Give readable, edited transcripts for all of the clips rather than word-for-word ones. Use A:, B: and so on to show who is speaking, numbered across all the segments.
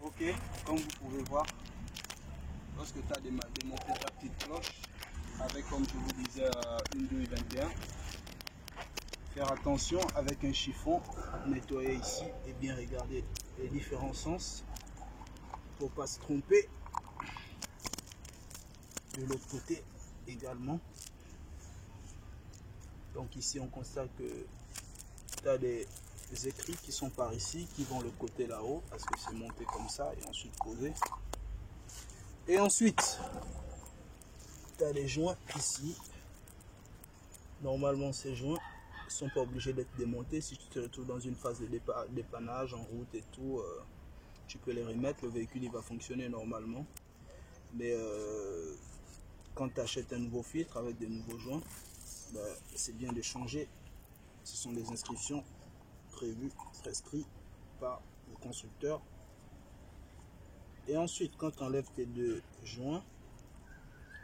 A: Ok, comme vous pouvez voir, lorsque tu as démonté ta petite cloche avec, comme je vous disais, une douille 21, faire attention avec un chiffon, nettoyer ici et bien regarder les différents sens pour ne pas se tromper. De l'autre côté également. Donc ici on constate que tu as des écrits qui sont par ici, qui vont le côté là-haut, parce que c'est monté comme ça et ensuite posé. Et ensuite, tu as les joints ici. Normalement ces joints ne sont pas obligés d'être démontés. Si tu te retrouves dans une phase de dépannage en route et tout, tu peux les remettre. Le véhicule il va fonctionner normalement. Mais quand tu achètes un nouveau filtre avec de nouveaux joints, c'est bien de changer. Ce sont des inscriptions prévues, prescrites par le constructeur. Et ensuite, quand tu enlèves tes deux joints,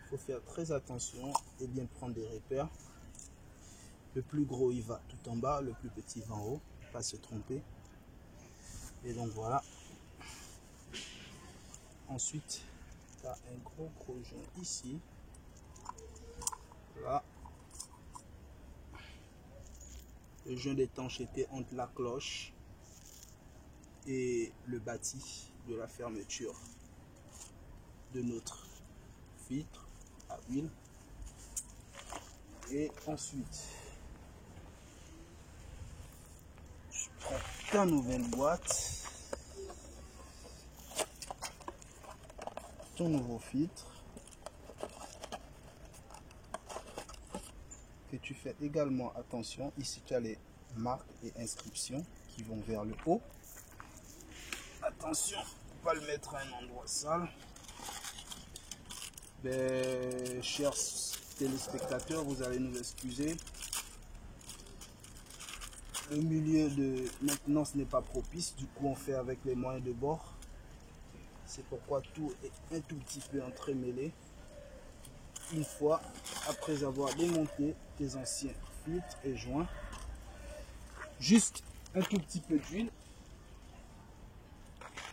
A: il faut faire très attention et bien prendre des repères. Le plus gros il va tout en bas, le plus petit va en haut, pas se tromper. Et donc voilà. Ensuite, tu as un gros joint ici. Là. Le joint d'étanchéité entre la cloche et le bâti de la fermeture de notre filtre à huile. Et ensuite, je prends ta nouvelle boîte, ton nouveau filtre, que tu fais également attention. Ici tu as les marques et inscriptions qui vont vers le haut. Attention, pas le mettre à un endroit sale. Mais, chers téléspectateurs, vous allez nous excuser. Le milieu de maintenance n'est pas propice, du coup on fait avec les moyens de bord. C'est pourquoi tout est un tout petit peu entremêlé. Une fois après avoir démonté tes anciens filtres et joints, juste un tout petit peu d'huile.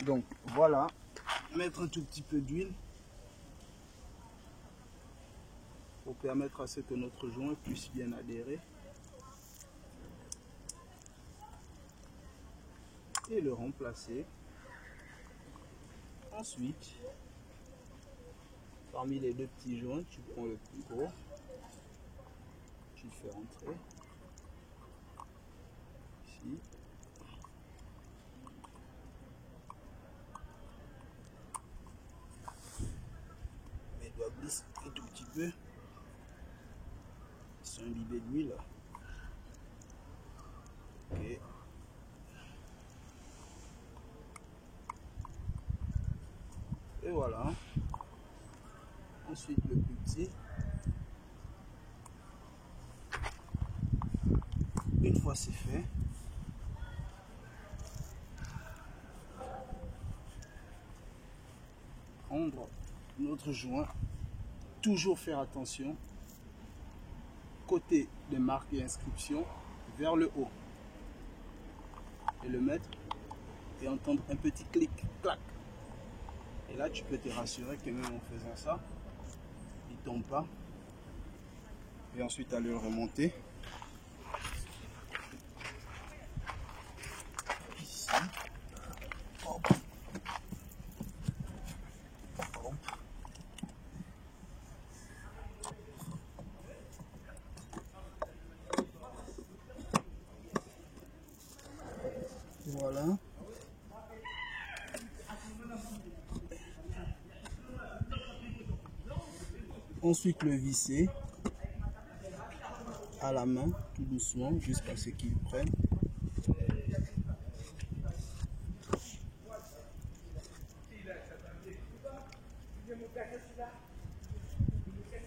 A: Donc voilà, mettre un tout petit peu d'huile pour permettre à ce que notre joint puisse bien adhérer et le remplacer. Ensuite, parmi les deux petits joints, tu prends le plus gros, tu le fais rentrer ici. Mais il doit glisser un tout petit peu. Ils sont imbibés d'huile. Ok. Et voilà. Ensuite le plus petit. Une fois c'est fait, prendre notre joint, toujours faire attention, côté de marque et inscription vers le haut, et le mettre et entendre un petit clic, clac. Et là tu peux te rassurer que même en faisant ça, il ne tombe pas. Et ensuite à le remonter. Ici. Hop. Hop. Voilà. Ensuite le visser à la main tout doucement jusqu'à ce qu'il prenne.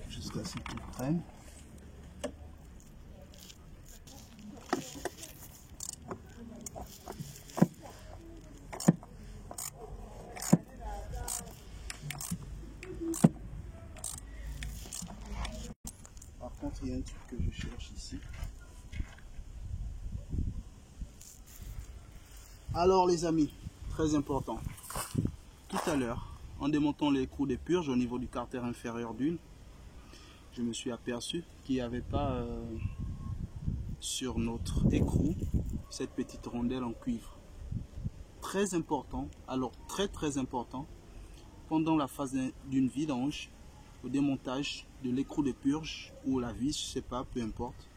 A: Jusqu'à ce qu'il prenne. Par contre, il y a un truc que je cherche ici. Alors les amis, très important. tout à l'heure, en démontant l'écrou des purges au niveau du carter inférieur d'une, je me suis aperçu qu'il n'y avait pas sur notre écrou cette petite rondelle en cuivre. Très important, alors très important, pendant la phase d'une vidange, au démontage de l'écrou de purge ou la vis, je ne sais pas, peu importe,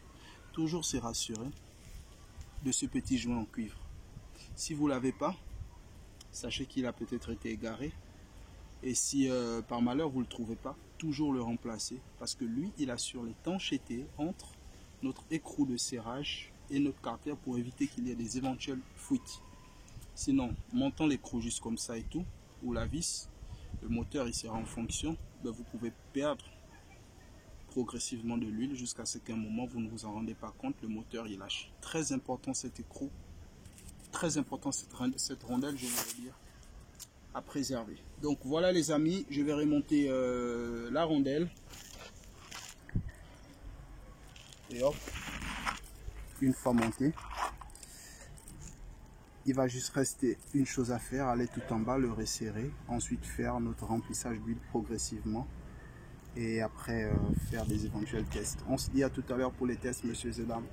A: toujours se rassurer de ce petit joint en cuivre. Si vous ne l'avez pas, sachez qu'il a peut-être été égaré. Et si par malheur vous ne le trouvez pas, toujours le remplacer. Parce que lui, il assure l'étanchéité entre notre écrou de serrage et notre carter pour éviter qu'il y ait des éventuelles fuites. Sinon, montant l'écrou juste comme ça et tout, ou la vis, le moteur il sera en fonction, ben vous pouvez perdre progressivement de l'huile jusqu'à ce qu'à un moment vous ne vous en rendez pas compte, le moteur il lâche. Très important cet écrou, très important cette rondelle, je voudrais dire, à préserver. Donc voilà les amis, je vais remonter la rondelle. Et hop, une fois monté, il va juste rester une chose à faire, aller tout en bas, le resserrer, ensuite faire notre remplissage d'huile progressivement et après faire des éventuels tests. On se dit à tout à l'heure pour les tests, messieurs et dames.